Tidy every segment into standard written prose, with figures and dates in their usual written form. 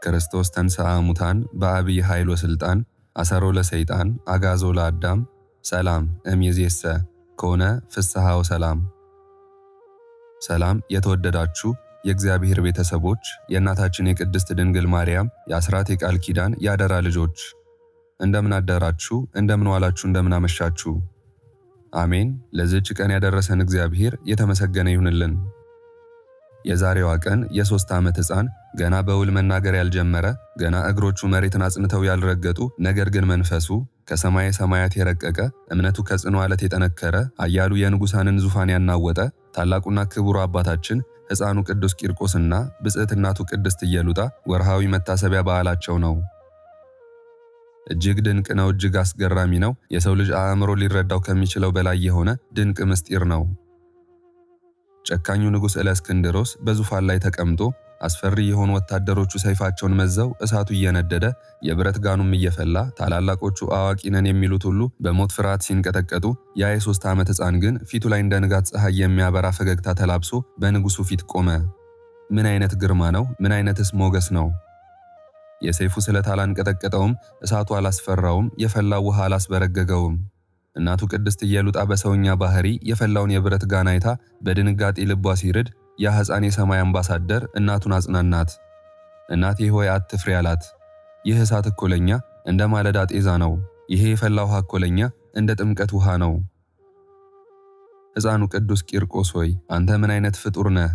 ክርስቶስ ተንሥአ እሙታን በአብይ ኃይል ወሥልጣን አሰሮ ለሰይጣን አግዓዞ ለአዳም ሰላም እምይእዜሰ ኮነ ፍስሐ ወሰላም። ሰላም የተወደዳችሁ የእግዚአብሔር ቤተሰቦች፣ የእናታችን የቅድስት ድንግል ማርያም የአስራት የቃል ኪዳን ያደራ ልጆች እንደምን አደራችሁ? እንደምን ዋላችሁ? እንደምን አመሻችሁ? አሜን። ለዚህች ቀን ያደረሰን እግዚአብሔር የተመሰገነ ይሁንልን። የዛሬዋ ቀን የ3 ዓመት ሕፃን ገና በውል መናገር ያልጀመረ ገና እግሮቹ መሬትን አጽንተው ያልረገጡ ነገር ግን መንፈሱ ከሰማየ ሰማያት የረቀቀ እምነቱ ከጽኑ ዓለት የጠነከረ አያሉ የንጉሳንን ዙፋን ያናወጠ ታላቁና ክቡር አባታችን ሕፃኑ ቅዱስ ቂርቆስና ብጽዕት እናቱ ቅድስት ኢየሉጣ ወርሃዊ መታሰቢያ በዓላቸው ነው። እጅግ ድንቅ ነው። እጅግ አስገራሚ ነው። የሰው ልጅ አእምሮ ሊረዳው ከሚችለው በላይ የሆነ ድንቅ ምስጢር ነው። ጨካኙ ንጉሥ እለእስክንድሮስ በዙፋን ላይ ተቀምጦ አስፈሪ የሆኑ ወታደሮቹ ሰይፋቸውን መዘው እሳቱ እየነደደ የብረት ጋኑም እየፈላ ታላላቆቹ አዋቂ ነን የሚሉት ሁሉ በሞት ፍርሃት ሲንቀጠቀጡ ያ የ3 ዓመት ሕፃን ግን ፊቱ ላይ እንደ ንጋት ፀሐይ የሚያበራ ፈገግታ ተላብሶ በንጉሡ ፊት ቆመ። ምን አይነት ግርማ ነው! ምን አይነትስ ሞገስ ነው! የሰይፉ ስለት አላንቀጠቀጠውም፣ እሳቱ አላስፈራውም፣ የፈላው ውሃ አላስበረገገውም። እናቱ ቅድስት ኢየሉጣ በሰውኛ ባህሪ የፈላውን የብረት ጋን አይታ በድንጋጤ ልቧ ሲርድ ያ ሕፃን የሰማይ አምባሳደር እናቱን አጽናናት። እናቴ ሆይ አትፍሪ አላት። ይህ እሳት እኮ ለኛ እንደ ማለዳ ጤዛ ነው። ይሄ የፈላ ውሃ እኮ ለኛ እንደ ጥምቀት ውሃ ነው። ሕፃኑ ቅዱስ ቂርቆስ ሆይ አንተ ምን አይነት ፍጡር ነህ!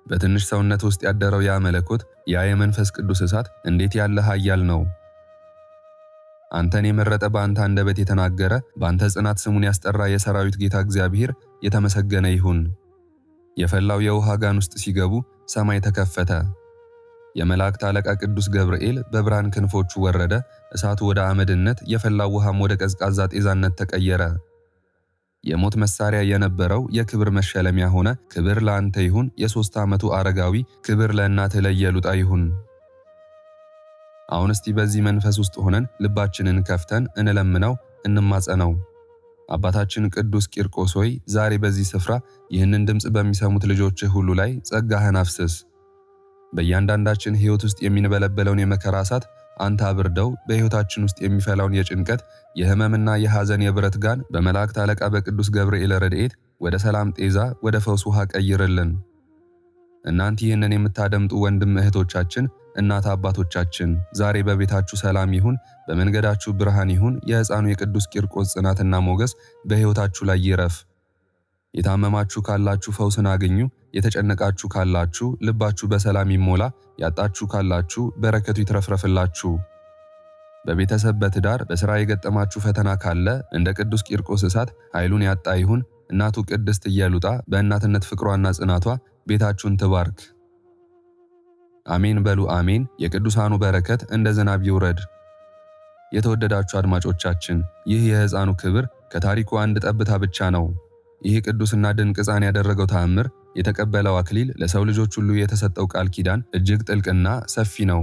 በትንሽ ሰውነት ውስጥ ያደረው ያ መለኮት ያ የመንፈስ ቅዱስ እሳት እንዴት ያለ ኃያል ነው! አንተን የመረጠ በአንተ አንደበት የተናገረ በአንተ ጽናት ስሙን ያስጠራ የሰራዊት ጌታ እግዚአብሔር የተመሰገነ ይሁን። የፈላው የውሃ ጋን ውስጥ ሲገቡ ሰማይ ተከፈተ። የመላእክት አለቃ ቅዱስ ገብርኤል በብርሃን ክንፎቹ ወረደ። እሳቱ ወደ አመድነት፣ የፈላው ውሃም ወደ ቀዝቃዛ ጤዛነት ተቀየረ። የሞት መሳሪያ የነበረው የክብር መሸለሚያ ሆነ። ክብር ለአንተ ይሁን የ3 ዓመቱ አረጋዊ፣ ክብር ለእናትህ ለኢየሉጣ ይሁን። አሁን እስቲ በዚህ መንፈስ ውስጥ ሆነን ልባችንን ከፍተን እንለምነው፣ እንማጸነው። አባታችን ቅዱስ ቂርቆስ ሆይ ዛሬ በዚህ ስፍራ ይህንን ድምፅ በሚሰሙት ልጆችህ ሁሉ ላይ ጸጋህን አፍስስ። በእያንዳንዳችን ሕይወት ውስጥ የሚንበለበለውን የመከራ እሳት አንተ አብርደው። በሕይወታችን ውስጥ የሚፈላውን የጭንቀት የሕመምና የሐዘን የብረት ጋን በመላእክት አለቃ በቅዱስ ገብርኤል ረድኤት ወደ ሰላም ጤዛ፣ ወደ ፈውስ ውሃ ቀይርልን። እናንተ ይህንን የምታደምጡ ወንድም እህቶቻችን፣ እናት አባቶቻችን ዛሬ በቤታችሁ ሰላም ይሁን፣ በመንገዳችሁ ብርሃን ይሁን። የሕፃኑ የቅዱስ ቂርቆስ ጽናትና ሞገስ በሕይወታችሁ ላይ ይረፍ። የታመማችሁ ካላችሁ ፈውስን አግኙ። የተጨነቃችሁ ካላችሁ ልባችሁ በሰላም ይሞላ። ያጣችሁ ካላችሁ በረከቱ ይትረፍረፍላችሁ። በቤተሰብ በትዳር በሥራ የገጠማችሁ ፈተና ካለ እንደ ቅዱስ ቂርቆስ እሳት ኃይሉን ያጣ ይሁን። እናቱ ቅድስት ኢየሉጣ በእናትነት ፍቅሯና ጽናቷ ቤታችሁን ትባርክ። አሜን በሉ አሜን። የቅዱሳኑ በረከት እንደ ዝናብ ይውረድ። የተወደዳችሁ አድማጮቻችን ይህ የሕፃኑ ክብር ከታሪኩ አንድ ጠብታ ብቻ ነው። ይህ ቅዱስና ድንቅ ሕፃን ያደረገው ተአምር፣ የተቀበለው አክሊል፣ ለሰው ልጆች ሁሉ የተሰጠው ቃል ኪዳን እጅግ ጥልቅና ሰፊ ነው።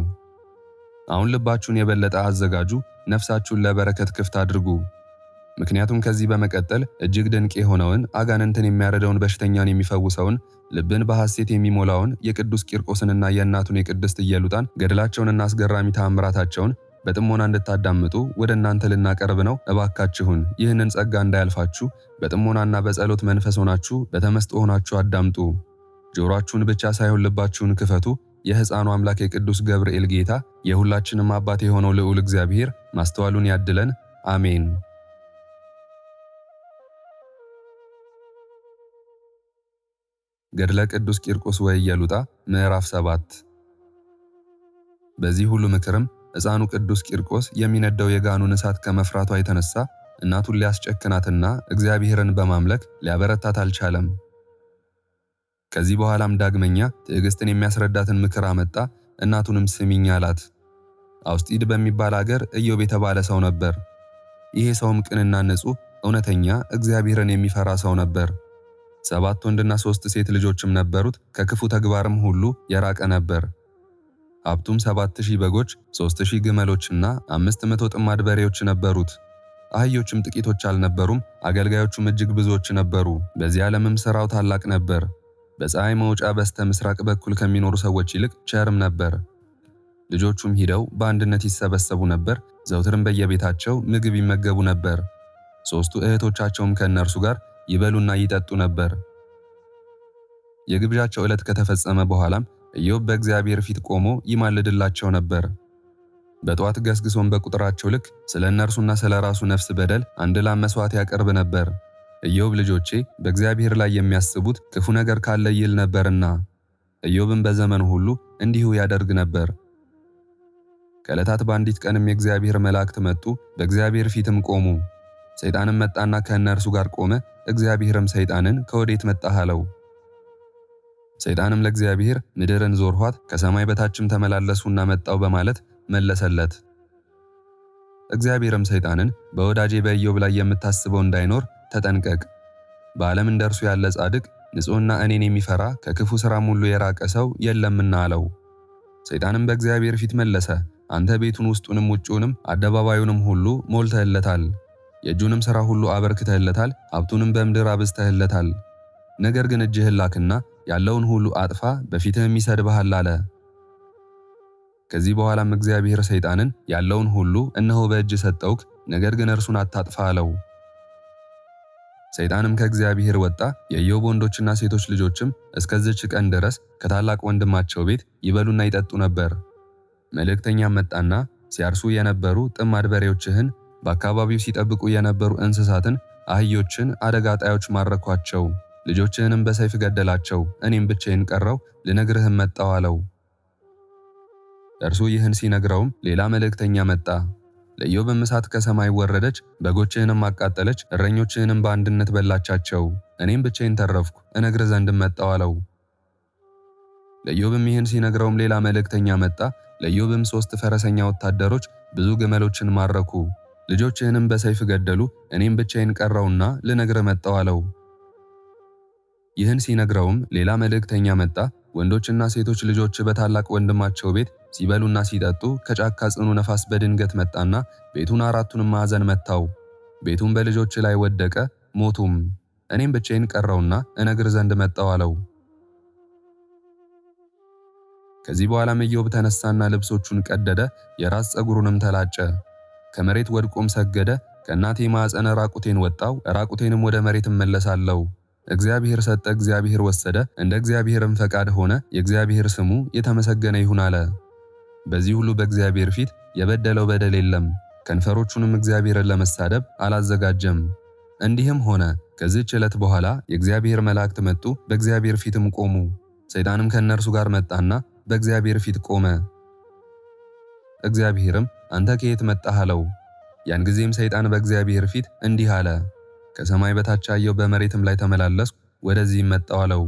አሁን ልባችሁን የበለጠ አዘጋጁ፣ ነፍሳችሁን ለበረከት ክፍት አድርጉ። ምክንያቱም ከዚህ በመቀጠል እጅግ ድንቅ የሆነውን አጋንንትን የሚያረደውን በሽተኛን የሚፈውሰውን ልብን በሐሴት የሚሞላውን የቅዱስ ቂርቆስንና የእናቱን የቅድስት ኢየሉጣን ገድላቸውንና አስገራሚ ተአምራታቸውን በጥሞና እንድታዳምጡ ወደ እናንተ ልናቀርብ ነው። እባካችሁን ይህንን ጸጋ እንዳያልፋችሁ በጥሞናና በጸሎት መንፈስ ሆናችሁ በተመስጦ ሆናችሁ አዳምጡ። ጆሮአችሁን ብቻ ሳይሆን ልባችሁን ክፈቱ። የሕፃኑ አምላክ የቅዱስ ገብርኤል ጌታ የሁላችንም አባት የሆነው ልዑል እግዚአብሔር ማስተዋሉን ያድለን። አሜን። ገድለ ቅዱስ ቂርቆስ ወኢየሉጣ ምዕራፍ 7። በዚህ ሁሉ ምክርም ሕፃኑ ቅዱስ ቂርቆስ የሚነደው የጋኑን እሳት ከመፍራቷ የተነሳ እናቱን ሊያስጨክናትና እግዚአብሔርን በማምለክ ሊያበረታት አልቻለም። ከዚህ በኋላም ዳግመኛ ትዕግስትን የሚያስረዳትን ምክር አመጣ። እናቱንም ስሚኝ አላት። አውስጢድ በሚባል አገር ኢዮብ የተባለ ሰው ነበር። ይሄ ሰውም ቅንና ንጹሕ፣ እውነተኛ፣ እግዚአብሔርን የሚፈራ ሰው ነበር። 7 ወንድና 3 ሴት ልጆችም ነበሩት። ከክፉ ተግባርም ሁሉ የራቀ ነበር። ሀብቱም 7000 በጎች፣ 3000 ግመሎችና 500 ጥማድ በሬዎች ነበሩት። አህዮችም ጥቂቶች አልነበሩም። አገልጋዮቹም እጅግ ብዙዎች ነበሩ። በዚህ ዓለምም ሥራው ታላቅ ነበር። በፀሐይ መውጫ በስተ ምስራቅ በኩል ከሚኖሩ ሰዎች ይልቅ ቸርም ነበር። ልጆቹም ሂደው በአንድነት ይሰበሰቡ ነበር። ዘውትርም በየቤታቸው ምግብ ይመገቡ ነበር። 3ቱ እህቶቻቸውም ከእነርሱ ጋር ይበሉና ይጠጡ ነበር። የግብዣቸው ዕለት ከተፈጸመ በኋላም ኢዮብ በእግዚአብሔር ፊት ቆሞ ይማልድላቸው ነበር። በጠዋት ገስግሶም በቁጥራቸው ልክ ስለ እነርሱና ስለ ራሱ ነፍስ በደል አንድ ላም መሥዋዕት ያቀርብ ነበር። ኢዮብ ልጆቼ በእግዚአብሔር ላይ የሚያስቡት ክፉ ነገር ካለ ይል ነበርና። ኢዮብም በዘመኑ ሁሉ እንዲሁ ያደርግ ነበር። ከዕለታት በአንዲት ቀንም የእግዚአብሔር መላእክት መጡ፣ በእግዚአብሔር ፊትም ቆሙ። ሰይጣንም መጣና ከእነርሱ ጋር ቆመ። እግዚአብሔርም ሰይጣንን ከወዴት መጣህ አለው። ሰይጣንም ለእግዚአብሔር ምድርን ዞርኋት፣ ከሰማይ በታችም ተመላለሱና መጣው በማለት መለሰለት። እግዚአብሔርም ሰይጣንን በወዳጄ በኢዮብ ላይ የምታስበው እንዳይኖር ተጠንቀቅ። በዓለም እንደርሱ ያለ ጻድቅ ንጹሕና እኔን የሚፈራ ከክፉ ሥራም ሁሉ የራቀ ሰው የለምና አለው። ሰይጣንም በእግዚአብሔር ፊት መለሰ፣ አንተ ቤቱን ውስጡንም ውጭውንም አደባባዩንም ሁሉ ሞልተህለታል። የእጁንም ሥራ ሁሉ አበርክተህለታል፣ ሀብቱንም በምድር አብዝተህለታል። ነገር ግን እጅህን ላክና ያለውን ሁሉ አጥፋ፣ በፊትህም ይሰድብሃል አለ። ከዚህ በኋላም እግዚአብሔር ሰይጣንን ያለውን ሁሉ እነሆ በእጅ ሰጠውክ፣ ነገር ግን እርሱን አታጥፋ አለው። ሰይጣንም ከእግዚአብሔር ወጣ። የኢዮብ ወንዶችና ሴቶች ልጆችም እስከዚች ቀን ድረስ ከታላቅ ወንድማቸው ቤት ይበሉና ይጠጡ ነበር። መልእክተኛም መጣና ሲያርሱ የነበሩ ጥማድ በሬዎችህን፣ በአካባቢው ሲጠብቁ የነበሩ እንስሳትን፣ አህዮችን አደጋ ጣዮች ማረኳቸው፣ ልጆችህንም በሰይፍ ገደላቸው፣ እኔም ብቻዬን ቀረው፣ ልነግርህም መጣው አለው። እርሱ ይህን ሲነግረውም ሌላ መልእክተኛ መጣ። ለኢዮብም እሳት ከሰማይ ወረደች፣ በጎችህንም አቃጠለች፣ እረኞችህንም በአንድነት በላቻቸው፣ እኔም ብቻዬን ተረፍኩ፣ እነግርህ ዘንድም መጣው አለው። ለኢዮብም ይህን ሲነግረውም ሌላ መልእክተኛ መጣ። ለኢዮብም 3 ፈረሰኛ ወታደሮች ብዙ ግመሎችን ማረኩ፣ ልጆችህንም በሰይፍ ገደሉ፣ እኔም ብቻዬን ቀረውና ልነግርህ መጣው አለው። ይህን ሲነግረውም ሌላ መልእክተኛ መጣ። ወንዶችና ሴቶች ልጆች በታላቅ ወንድማቸው ቤት ሲበሉና ሲጠጡ ከጫካ ጽኑ ነፋስ በድንገት መጣና ቤቱን 4ቱንም ማዕዘን መታው። ቤቱም በልጆች ላይ ወደቀ፣ ሞቱም። እኔም ብቻዬን ቀረውና እነግር ዘንድ መጣው አለው። ከዚህ በኋላም ኢዮብ ተነሳና ልብሶቹን ቀደደ፣ የራስ ፀጉሩንም ተላጨ፣ ከመሬት ወድቆም ሰገደ። ከእናቴ ማዕፀን ራቁቴን ወጣው፣ ራቁቴንም ወደ መሬት እመለሳለሁ። እግዚአብሔር ሰጠ፣ እግዚአብሔር ወሰደ፣ እንደ እግዚአብሔርም ፈቃድ ሆነ፣ የእግዚአብሔር ስሙ የተመሰገነ ይሁን አለ። በዚህ ሁሉ በእግዚአብሔር ፊት የበደለው በደል የለም፣ ከንፈሮቹንም እግዚአብሔርን ለመሳደብ አላዘጋጀም። እንዲህም ሆነ፣ ከዚህች ዕለት በኋላ የእግዚአብሔር መላእክት መጡ፣ በእግዚአብሔር ፊትም ቆሙ። ሰይጣንም ከእነርሱ ጋር መጣና በእግዚአብሔር ፊት ቆመ። እግዚአብሔርም አንተ ከየት መጣህ አለው። ያን ጊዜም ሰይጣን በእግዚአብሔር ፊት እንዲህ አለ፣ ከሰማይ በታች አየሁ፣ በመሬትም ላይ ተመላለስኩ፣ ወደዚህም መጣሁ አለው።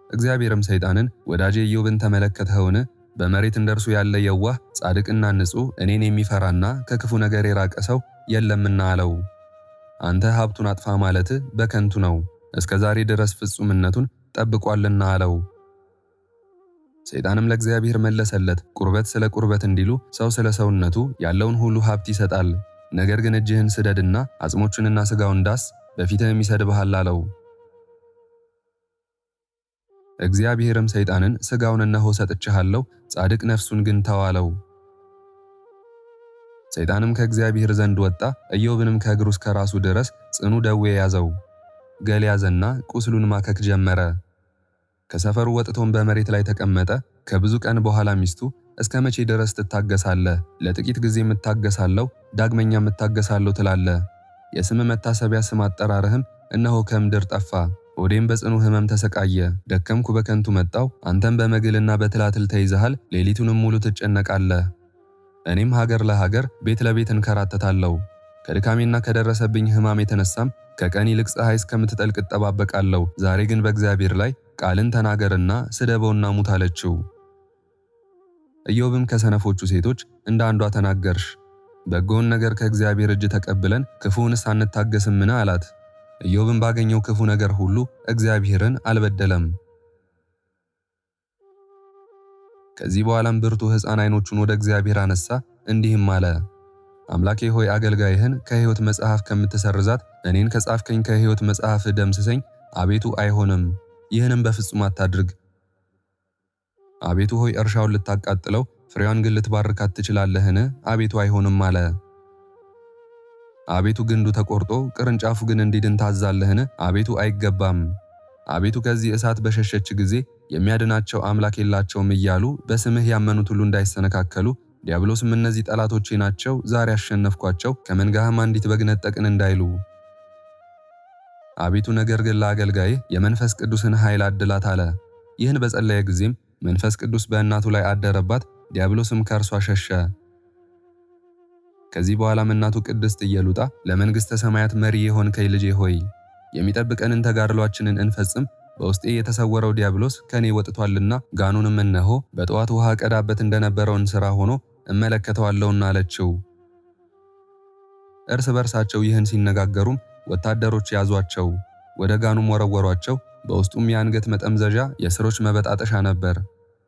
እግዚአብሔርም ሰይጣንን ወዳጄ ኢዮብን ተመለከትኸውን? በመሬት እንደርሱ ያለ የዋህ ጻድቅና ንጹሕ እኔን የሚፈራና ከክፉ ነገር የራቀ ሰው የለምና አለው። አንተ ሀብቱን አጥፋ ማለት በከንቱ ነው፣ እስከ ዛሬ ድረስ ፍጹምነቱን ጠብቋልና አለው። ሰይጣንም ለእግዚአብሔር መለሰለት፣ ቁርበት ስለ ቁርበት እንዲሉ ሰው ስለ ሰውነቱ ያለውን ሁሉ ሀብት ይሰጣል። ነገር ግን እጅህን ስደድና አጽሞቹንና ሥጋውን ዳስ፣ በፊትህም ይሰድብሃል አለው። እግዚአብሔርም ሰይጣንን ሥጋውን እነሆ ሰጥቼሃለሁ፣ ጻድቅ ነፍሱን ግን ተው አለው። ሰይጣንም ከእግዚአብሔር ዘንድ ወጣ፣ ኢዮብንም ከእግሩ እስከ ራሱ ድረስ ጽኑ ደዌ ያዘው። ገል ያዘና ቁስሉን ማከክ ጀመረ። ከሰፈሩ ወጥቶም በመሬት ላይ ተቀመጠ። ከብዙ ቀን በኋላ ሚስቱ እስከ መቼ ድረስ ትታገሳለህ? ለጥቂት ጊዜ እታገሳለሁ፣ ዳግመኛ እታገሳለሁ ትላለህ። የስም መታሰቢያ ስም አጠራርህም እነሆ ከምድር ጠፋ። ሆዴም በጽኑ ሕመም ተሰቃየ፣ ደከምኩ፣ በከንቱ መጣው። አንተም በመግልና በትላትል ተይዘሃል፣ ሌሊቱንም ሙሉ ትጨነቃለህ። እኔም ሀገር ለሀገር ቤት ለቤት እንከራተታለሁ። ከድካሜና ከደረሰብኝ ሕማም የተነሳም ከቀን ይልቅ ፀሐይ እስከምትጠልቅ እጠባበቃለሁ። ዛሬ ግን በእግዚአብሔር ላይ ቃልን ተናገርና ስደበውና ሙት አለችው። ኢዮብም ከሰነፎቹ ሴቶች እንደ አንዷ ተናገርሽ፣ በጎውን ነገር ከእግዚአብሔር እጅ ተቀብለን ክፉውንስ አንታገስምን አላት። ኢዮብም ባገኘው ክፉ ነገር ሁሉ እግዚአብሔርን አልበደለም። ከዚህ በኋላም ብርቱ ሕፃን ዓይኖቹን ወደ እግዚአብሔር አነሳ፣ እንዲህም አለ፣ አምላኬ ሆይ አገልጋይህን ከሕይወት መጽሐፍ ከምትሰርዛት እኔን ከጻፍከኝ ከሕይወት መጽሐፍ ደምስሰኝ። አቤቱ አይሆንም፣ ይህንም በፍጹም አታድርግ። አቤቱ ሆይ እርሻውን ልታቃጥለው ፍሬዋን ግን ልትባርካት ትችላለህን? አቤቱ አይሆንም አለ። አቤቱ ግንዱ ተቆርጦ ቅርንጫፉ ግን እንዲድን ታዛለህን? አቤቱ አይገባም። አቤቱ ከዚህ እሳት በሸሸች ጊዜ የሚያድናቸው አምላክ የላቸውም እያሉ በስምህ ያመኑት ሁሉ እንዳይሰነካከሉ ዲያብሎስም እነዚህ ጠላቶቼ ናቸው፣ ዛሬ አሸነፍኳቸው፣ ከመንጋህም አንዲት በግ ነጠቅን እንዳይሉ። አቤቱ ነገር ግን ለአገልጋይህ የመንፈስ ቅዱስን ኃይል አድላት አለ። ይህን በጸለየ ጊዜም መንፈስ ቅዱስ በእናቱ ላይ አደረባት፣ ዲያብሎስም ከእርሷ ሸሸ። ከዚህ በኋላም እናቱ ቅድስት ኢየሉጣ ለመንግሥተ ሰማያት መሪ የሆንከኝ ልጄ ሆይ የሚጠብቀንን ተጋድሏችንን እንፈጽም፣ በውስጤ የተሰወረው ዲያብሎስ ከኔ ወጥቷልና ጋኑንም እነሆ በጠዋት ውሃ ቀዳበት እንደነበረው እንስራ ሆኖ እመለከተዋለሁና አለችው። እርስ በርሳቸው ይህን ሲነጋገሩም ወታደሮች ያዟቸው፣ ወደ ጋኑም ወረወሯቸው። በውስጡም የአንገት መጠምዘዣ የስሮች መበጣጠሻ ነበር።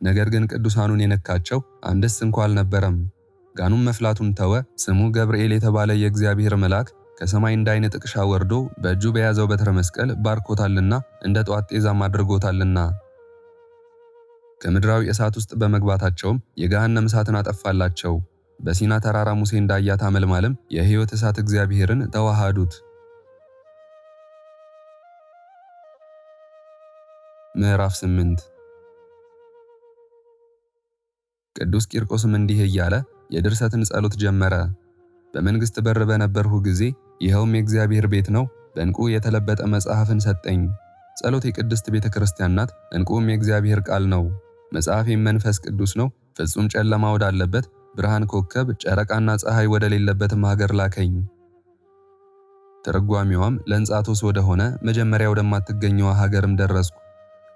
ነገር ግን ቅዱሳኑን የነካቸው አንድስ እንኳ አልነበረም። ጋኑም መፍላቱን ተወ። ስሙ ገብርኤል የተባለ የእግዚአብሔር መልአክ ከሰማይ እንደ ዓይን ጥቅሻ ወርዶ በእጁ በያዘው በትረ መስቀል ባርኮታልና እንደ ጧት ጤዛም አድርጎታልና። ከምድራዊ እሳት ውስጥ በመግባታቸውም የገሃነም እሳትን አጠፋላቸው። በሲና ተራራ ሙሴ እንዳያት አመልማልም የሕይወት እሳት እግዚአብሔርን ተዋሃዱት። ምዕራፍ 8 ቅዱስ ቂርቆስም እንዲህ እያለ የድርሰትን ጸሎት ጀመረ። በመንግሥት በር በነበርሁ ጊዜ ይኸውም የእግዚአብሔር ቤት ነው፣ በዕንቁ የተለበጠ መጽሐፍን ሰጠኝ። ጸሎት የቅድስት ቤተ ክርስቲያን ናት፣ ዕንቁም የእግዚአብሔር ቃል ነው። መጽሐፌም መንፈስ ቅዱስ ነው። ፍጹም ጨለማ ወዳለበት ብርሃን ኮከብ፣ ጨረቃና ፀሐይ ወደሌለበትም ሀገር ላከኝ። ትርጓሜዋም ለእንጻቶስ ወደሆነ መጀመሪያ ወደማትገኘዋ ሀገርም ደረስኩ።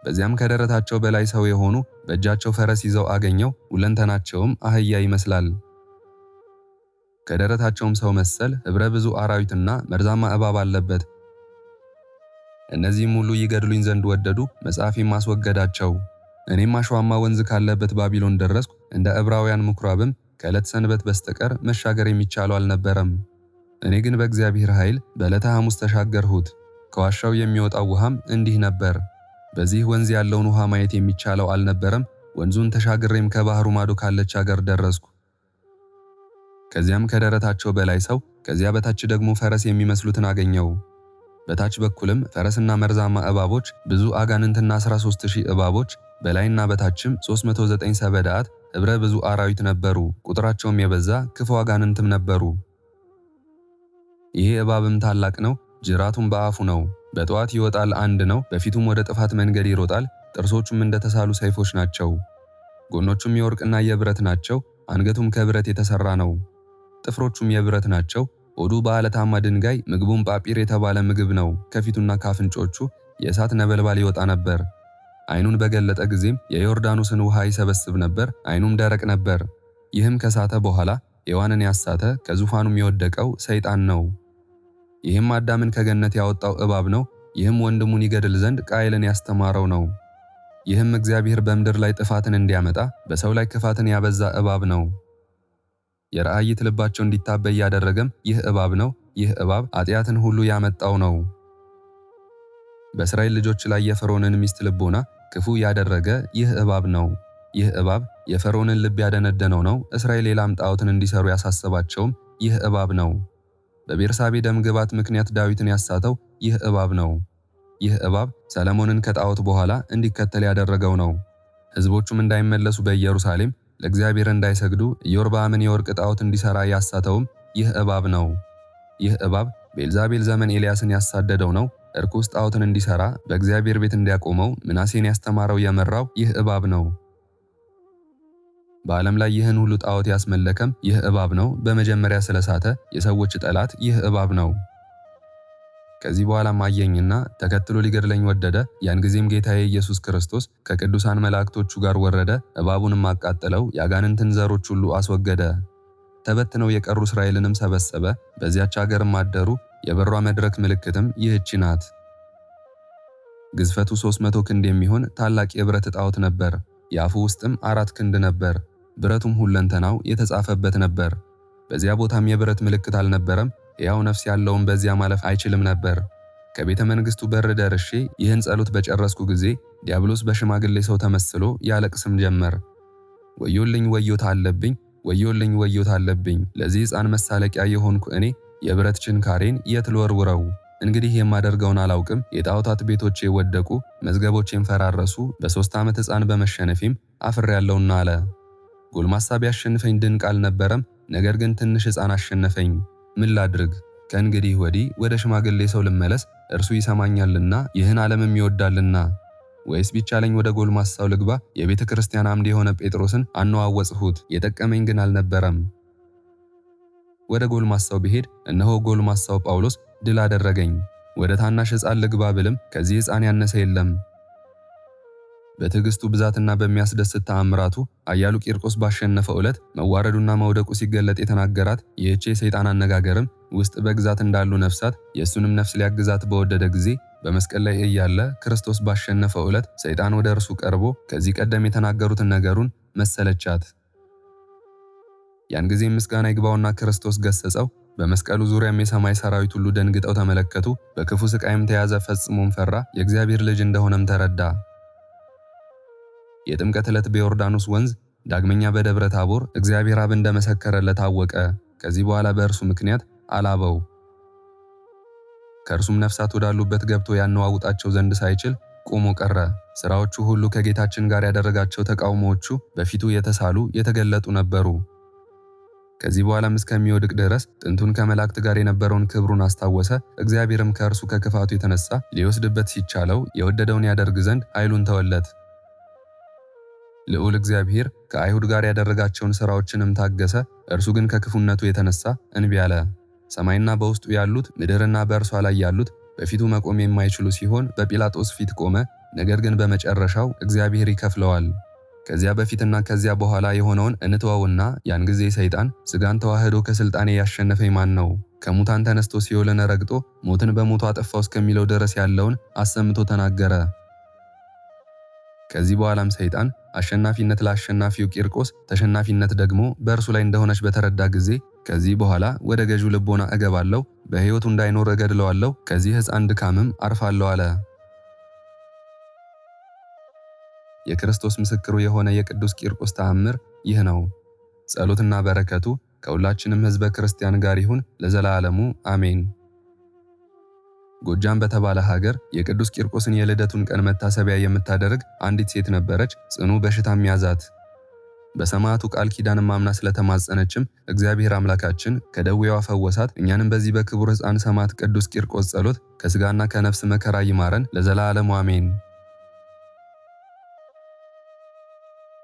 በዚያም ከደረታቸው በላይ ሰው የሆኑ በእጃቸው ፈረስ ይዘው አገኘው። ሁለንተናቸውም አህያ ይመስላል። ከደረታቸውም ሰው መሰል ኅብረ ብዙ አራዊትና መርዛማ እባብ አለበት። እነዚህም ሁሉ ይገድሉኝ ዘንድ ወደዱ፣ መጽሐፌም አስወገዳቸው። እኔም አሸዋማ ወንዝ ካለበት ባቢሎን ደረስኩ። እንደ ዕብራውያን ምኵራብም ከዕለት ሰንበት በስተቀር መሻገር የሚቻለው አልነበረም። እኔ ግን በእግዚአብሔር ኃይል በዕለተ ሐሙስ ተሻገርሁት። ከዋሻው የሚወጣው ውሃም እንዲህ ነበር። በዚህ ወንዝ ያለውን ውሃ ማየት የሚቻለው አልነበረም። ወንዙን ተሻግሬም ከባህሩ ማዶ ካለች አገር ደረስኩ። ከዚያም ከደረታቸው በላይ ሰው፣ ከዚያ በታች ደግሞ ፈረስ የሚመስሉትን አገኘው። በታች በኩልም ፈረስና መርዛማ እባቦች፣ ብዙ አጋንንትና 13,000 እባቦች፣ በላይና በታችም 309 ሰበዳት ኅብረ ብዙ አራዊት ነበሩ። ቁጥራቸውም የበዛ ክፉ አጋንንትም ነበሩ። ይሄ እባብም ታላቅ ነው፣ ጅራቱም በአፉ ነው። በጠዋት ይወጣል አንድ ነው፣ በፊቱም ወደ ጥፋት መንገድ ይሮጣል። ጥርሶቹም እንደተሳሉ ሰይፎች ናቸው። ጎኖቹም የወርቅና የብረት ናቸው። አንገቱም ከብረት የተሰራ ነው። ጥፍሮቹም የብረት ናቸው። ሆዱ በዓለታማ ድንጋይ፣ ምግቡም ጳጲር የተባለ ምግብ ነው። ከፊቱና ካፍንጮቹ የእሳት ነበልባል ይወጣ ነበር። ዓይኑን በገለጠ ጊዜም የዮርዳኖስን ውሃ ይሰበስብ ነበር። ዓይኑም ደረቅ ነበር። ይህም ከሳተ በኋላ ሔዋንን ያሳተ ከዙፋኑም የወደቀው ሰይጣን ነው። ይህም አዳምን ከገነት ያወጣው እባብ ነው። ይህም ወንድሙን ይገድል ዘንድ ቃየልን ያስተማረው ነው። ይህም እግዚአብሔር በምድር ላይ ጥፋትን እንዲያመጣ በሰው ላይ ክፋትን ያበዛ እባብ ነው። የራእይት ልባቸው እንዲታበይ ያደረገም ይህ እባብ ነው። ይህ እባብ ኃጢአትን ሁሉ ያመጣው ነው። በእስራኤል ልጆች ላይ የፈርዖንን ሚስት ልቦና ክፉ ያደረገ ይህ እባብ ነው። ይህ እባብ የፈርዖንን ልብ ያደነደነው ነው። እስራኤል ሌላም ጣዖትን እንዲሰሩ ያሳሰባቸውም ይህ እባብ ነው። በቤርሳቤ ደም ግባት ምክንያት ዳዊትን ያሳተው ይህ እባብ ነው። ይህ እባብ ሰለሞንን ከጣዖት በኋላ እንዲከተል ያደረገው ነው። ሕዝቦቹም እንዳይመለሱ በኢየሩሳሌም ለእግዚአብሔር እንዳይሰግዱ ኢዮርብዓምን የወርቅ ጣዖት እንዲሰራ ያሳተውም ይህ እባብ ነው። ይህ እባብ በኤልዛቤል ዘመን ኤልያስን ያሳደደው ነው። እርኩስ ጣዖትን እንዲሰራ በእግዚአብሔር ቤት እንዲያቆመው ምናሴን ያስተማረው የመራው ይህ እባብ ነው። በዓለም ላይ ይህን ሁሉ ጣዖት ያስመለከም ይህ እባብ ነው። በመጀመሪያ ስለሳተ የሰዎች ጠላት ይህ እባብ ነው። ከዚህ በኋላም አየኝና ተከትሎ ሊገድለኝ ወደደ። ያን ጊዜም ጌታዬ ኢየሱስ ክርስቶስ ከቅዱሳን መላእክቶቹ ጋር ወረደ፣ እባቡንም አቃጠለው፣ የአጋንንትን ዘሮች ሁሉ አስወገደ። ተበትነው የቀሩ እስራኤልንም ሰበሰበ፣ በዚያች አገርም አደሩ። የበሯ መድረክ ምልክትም ይህች ናት። ግዝፈቱ 300 ክንድ የሚሆን ታላቅ የብረት ጣዖት ነበር። የአፉ ውስጥም 4 ክንድ ነበር። ብረቱም ሁለንተናው የተጻፈበት ነበር። በዚያ ቦታም የብረት ምልክት አልነበረም። ሕያው ነፍስ ያለውም በዚያ ማለፍ አይችልም ነበር። ከቤተ መንግሥቱ በር ደርሼ ይህን ጸሎት በጨረስኩ ጊዜ ዲያብሎስ በሽማግሌ ሰው ተመስሎ ያለቅስም ጀመር። ወዮልኝ ወዮታ አለብኝ፣ ወዮልኝ ወዮታ አለብኝ። ለዚህ ሕፃን መሳለቂያ የሆንኩ እኔ የብረት ችንካሬን የት ልወርውረው? እንግዲህ የማደርገውን አላውቅም። የጣዖታት ቤቶቼ ወደቁ፣ መዝገቦቼም ፈራረሱ። በ3 ዓመት ሕፃን በመሸነፌም አፍሬያለሁና አለ። ጎልማሳ ቢያሸንፈኝ ድንቅ አልነበረም? ነገር ግን ትንሽ ሕፃን አሸነፈኝ። ምን ላድርግ? ከእንግዲህ ወዲህ ወደ ሽማግሌ ሰው ልመለስ፣ እርሱ ይሰማኛልና ይህን ዓለምም ይወዳልና። ወይስ ቢቻለኝ ወደ ጎልማሳው ልግባ? የቤተ ክርስቲያን አምድ የሆነ ጴጥሮስን አነዋወጽሁት፣ የጠቀመኝ ግን አልነበረም። ወደ ጎልማሳው ብሄድ እነሆ ጎልማሳው ጳውሎስ ድል አደረገኝ። ወደ ታናሽ ሕፃን ልግባ ብልም ከዚህ ሕፃን ያነሰ የለም። በትዕግስቱ ብዛትና በሚያስደስት ተአምራቱ ኃያሉ ቂርቆስ ባሸነፈው ዕለት መዋረዱና መውደቁ ሲገለጥ የተናገራት ይህች የሰይጣን አነጋገርም ውስጥ በግዛት እንዳሉ ነፍሳት የእሱንም ነፍስ ሊያግዛት በወደደ ጊዜ በመስቀል ላይ እያለ ክርስቶስ ባሸነፈው ዕለት ሰይጣን ወደ እርሱ ቀርቦ ከዚህ ቀደም የተናገሩትን ነገሩን መሰለቻት። ያን ጊዜ ምስጋና ይግባውና ክርስቶስ ገሰጸው። በመስቀሉ ዙሪያም የሰማይ ሰራዊት ሁሉ ደንግጠው ተመለከቱ። በክፉ ስቃይም ተያዘ፣ ፈጽሞም ፈራ፣ የእግዚአብሔር ልጅ እንደሆነም ተረዳ። የጥምቀት ዕለት በዮርዳኖስ ወንዝ ዳግመኛ በደብረ ታቦር እግዚአብሔር አብ እንደመሰከረለት አወቀ። ከዚህ በኋላ በእርሱ ምክንያት አላበው። ከእርሱም ነፍሳት ወዳሉበት ገብቶ ያነዋውጣቸው ዘንድ ሳይችል ቆሞ ቀረ። ሥራዎቹ ሁሉ ከጌታችን ጋር ያደረጋቸው ተቃውሞዎቹ በፊቱ የተሳሉ የተገለጡ ነበሩ። ከዚህ በኋላም እስከሚወድቅ ድረስ ጥንቱን ከመላእክት ጋር የነበረውን ክብሩን አስታወሰ። እግዚአብሔርም ከእርሱ ከክፋቱ የተነሳ ሊወስድበት ሲቻለው የወደደውን ያደርግ ዘንድ ኃይሉን ተወለት። ልዑል እግዚአብሔር ከአይሁድ ጋር ያደረጋቸውን ሥራዎችንም ታገሰ። እርሱ ግን ከክፉነቱ የተነሳ እንቢ አለ። ሰማይና በውስጡ ያሉት ምድርና በእርሷ ላይ ያሉት በፊቱ መቆም የማይችሉ ሲሆን በጲላጦስ ፊት ቆመ። ነገር ግን በመጨረሻው እግዚአብሔር ይከፍለዋል። ከዚያ በፊትና ከዚያ በኋላ የሆነውን እንተወውና ያን ጊዜ ሰይጣን ሥጋን ተዋህዶ ከሥልጣኔ ያሸነፈኝ ማን ነው? ከሙታን ተነስቶ ሲኦልን ረግጦ ሞትን በሞቱ አጠፋው እስከሚለው ድረስ ያለውን አሰምቶ ተናገረ። ከዚህ በኋላም ሰይጣን አሸናፊነት ለአሸናፊው ቂርቆስ፣ ተሸናፊነት ደግሞ በእርሱ ላይ እንደሆነች በተረዳ ጊዜ ከዚህ በኋላ ወደ ገዢው ልቦና እገባለሁ፣ በሕይወቱ እንዳይኖር እገድለዋለሁ፣ ከዚህ ሕፃን ድካምም አርፋለሁ አለ። የክርስቶስ ምስክሩ የሆነ የቅዱስ ቂርቆስ ተአምር ይህ ነው። ጸሎትና በረከቱ ከሁላችንም ሕዝበ ክርስቲያን ጋር ይሁን ለዘላለሙ አሜን። ጎጃም በተባለ ሀገር የቅዱስ ቂርቆስን የልደቱን ቀን መታሰቢያ የምታደርግ አንዲት ሴት ነበረች። ጽኑ በሽታም ያዛት። በሰማዕቱ ቃል ኪዳን ማምና ስለተማጸነችም እግዚአብሔር አምላካችን ከደዌዋ ፈወሳት። እኛንም በዚህ በክቡር ሕፃን ሰማዕት ቅዱስ ቂርቆስ ጸሎት ከሥጋና ከነፍስ መከራ ይማረን ለዘላለሙ አሜን።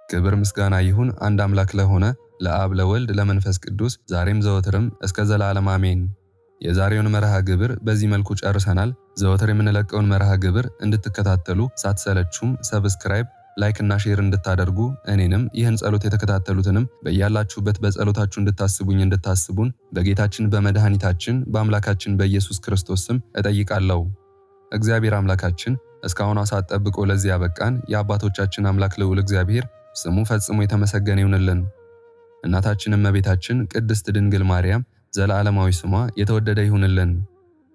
ክብር ምስጋና ይሁን አንድ አምላክ ለሆነ ለአብ ለወልድ ለመንፈስ ቅዱስ ዛሬም ዘወትርም እስከ ዘላለም አሜን። የዛሬውን መርሃ ግብር በዚህ መልኩ ጨርሰናል። ዘወትር የምንለቀውን መርሃ ግብር እንድትከታተሉ ሳትሰለቹም ሰብስክራይብ፣ ላይክ እና ሼር እንድታደርጉ እኔንም ይህን ጸሎት የተከታተሉትንም በያላችሁበት በጸሎታችሁ እንድታስቡን በጌታችን በመድኃኒታችን በአምላካችን በኢየሱስ ክርስቶስ ስም እጠይቃለሁ። እግዚአብሔር አምላካችን እስካሁን ሰዓት ጠብቆ ለዚህ ያበቃን የአባቶቻችን አምላክ ልዑል እግዚአብሔር ስሙ ፈጽሞ የተመሰገነ ይሁንልን። እናታችን እመቤታችን ቅድስት ድንግል ማርያም ዘላለማዊ ስሟ የተወደደ ይሁንልን።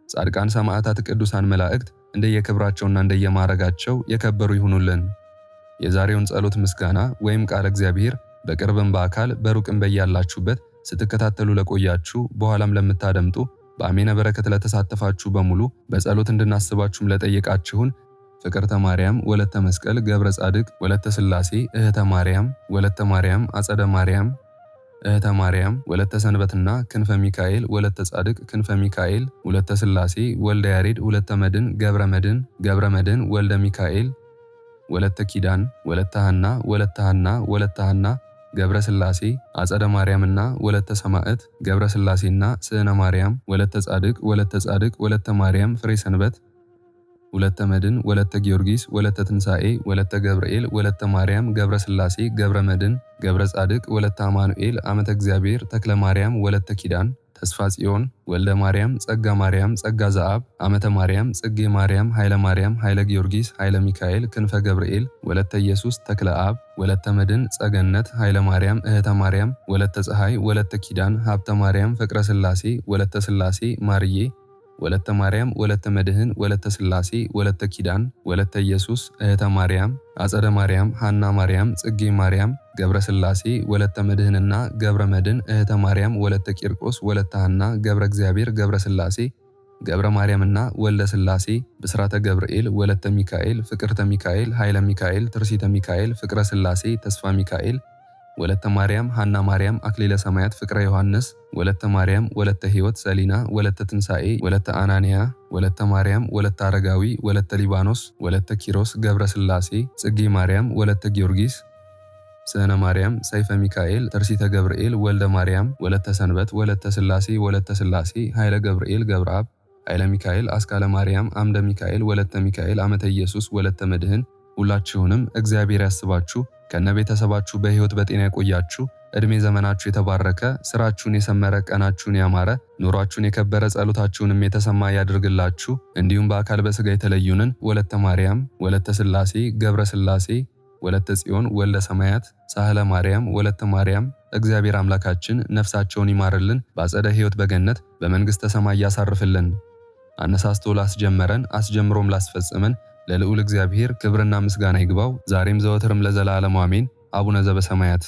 ጻድቃን ሰማዕታት፣ ቅዱሳን መላእክት እንደየክብራቸውና እንደየማዕረጋቸው የከበሩ ይሁኑልን። የዛሬውን ጸሎት ምስጋና ወይም ቃል እግዚአብሔር በቅርብም በአካል በሩቅም በያላችሁበት ስትከታተሉ ለቆያችሁ በኋላም ለምታደምጡ በአሜነ በረከት ለተሳተፋችሁ በሙሉ በጸሎት እንድናስባችሁም ለጠየቃችሁን ፍቅርተ ማርያም ወለተ መስቀል ገብረ ጻድቅ ወለተ ሥላሴ እህተ ማርያም ወለተ ማርያም አጸደ ማርያም እህተ ማርያም ወለተ ሰንበትና ክንፈ ሚካኤል ወለተ ጻድቅ ክንፈ ሚካኤል ወለተ ሥላሴ ወልደ ያሬድ ወለተ መድን ገብረ መድን ወልደ ሚካኤል ወለተ ኪዳን ወለተ ሐና ወለተ ሐና ገብረ ሥላሴ አጸደ ማርያምና ወለተ ሰማዕት ገብረ ሥላሴና ስዕነ ማርያም ወለተ ጻድቅ ወለተ ማርያም ፍሬ ሰንበት ወለተ መድን ወለተ ጊዮርጊስ ወለተ ትንሣኤ ወለተ ገብርኤል ወለተ ማርያም ገብረ ሥላሴ ገብረ መድን ገብረ ጻድቅ ወለተ አማኑኤል አመተ እግዚአብሔር ተክለ ማርያም ወለተ ኪዳን ተስፋ ጽዮን ወልደ ማርያም ጸጋ ዘአብ አመተ ማርያም ጽጌ ማርያም ኃይለ ጊዮርጊስ ኃይለ ሚካኤል ክንፈ ገብርኤል ወለተ ኢየሱስ ተክለ አብ ወለተ መድን ጸገነት ኃይለ ማርያም እህተ ማርያም ወለተ ፀሐይ ወለተ ኪዳን ሀብተ ማርያም ፍቅረ ሥላሴ ወለተ ሥላሴ ማርዬ ወለተ ማርያም ወለተ መድህን ወለተ ሥላሴ ወለተ ኪዳን ወለተ ኢየሱስ እህተ ማርያም አጸደ ማርያም ሐና ማርያም ጽጌ ማርያም ገብረ ሥላሴ ወለተ መድኅንና ገብረ መድኅን እህተ ማርያም ወለተ ቂርቆስ ወለተ ሐና ገብረ እግዚአብሔር ገብረ ሥላሴ ገብረ ማርያምና ወልደ ሥላሴ ብስራተ ገብርኤል ወለተ ሚካኤል ፍቅርተ ሚካኤል ኃይለ ሚካኤል ትርሲተ ሚካኤል ፍቅረ ሥላሴ ተስፋ ሚካኤል ወለተ ማርያም ሐና ማርያም አክሊለ ሰማያት ፍቅረ ዮሐንስ ወለተ ማርያም ወለተ ሕይወት ሰሊና ወለተ ትንሣኤ ወለተ አናንያ ወለተ ማርያም ወለተ አረጋዊ ወለተ ሊባኖስ ወለተ ኪሮስ ገብረ ሥላሴ ጽጌ ማርያም ወለተ ጊዮርጊስ ስህነ ማርያም ሰይፈ ሚካኤል ተርሲተ ገብርኤል ወልደ ማርያም ወለተ ሰንበት ወለተ ሥላሴ ወለተ ሥላሴ ኃይለ ገብርኤል ገብረአብ ኃይለ ሚካኤል አስካለ ማርያም አምደ ሚካኤል ወለተ ሚካኤል አመተ ኢየሱስ ወለተ መድኅን ሁላችሁንም እግዚአብሔር ያስባችሁ ከነ ቤተሰባችሁ በሕይወት በጤና ያቆያችሁ። ዕድሜ ዘመናችሁ የተባረከ ስራችሁን የሰመረ ቀናችሁን ያማረ ኑሯችሁን የከበረ ጸሎታችሁንም የተሰማ ያድርግላችሁ። እንዲሁም በአካል በሥጋ የተለዩንን ወለተ ማርያም ወለተ ሥላሴ ገብረ ሥላሴ ወለተ ጽዮን ወልደ ሰማያት ሳህለ ማርያም ወለተ ማርያም እግዚአብሔር አምላካችን ነፍሳቸውን ይማርልን፣ በአጸደ ሕይወት በገነት በመንግሥተ ሰማይ ያሳርፍልን። አነሳስቶ ላስጀመረን አስጀምሮም ላስፈጸመን ለልዑል እግዚአብሔር ክብርና ምስጋና ይግባው ዛሬም ዘወትርም ለዘላለሙ አሜን። አቡነ ዘበሰማያት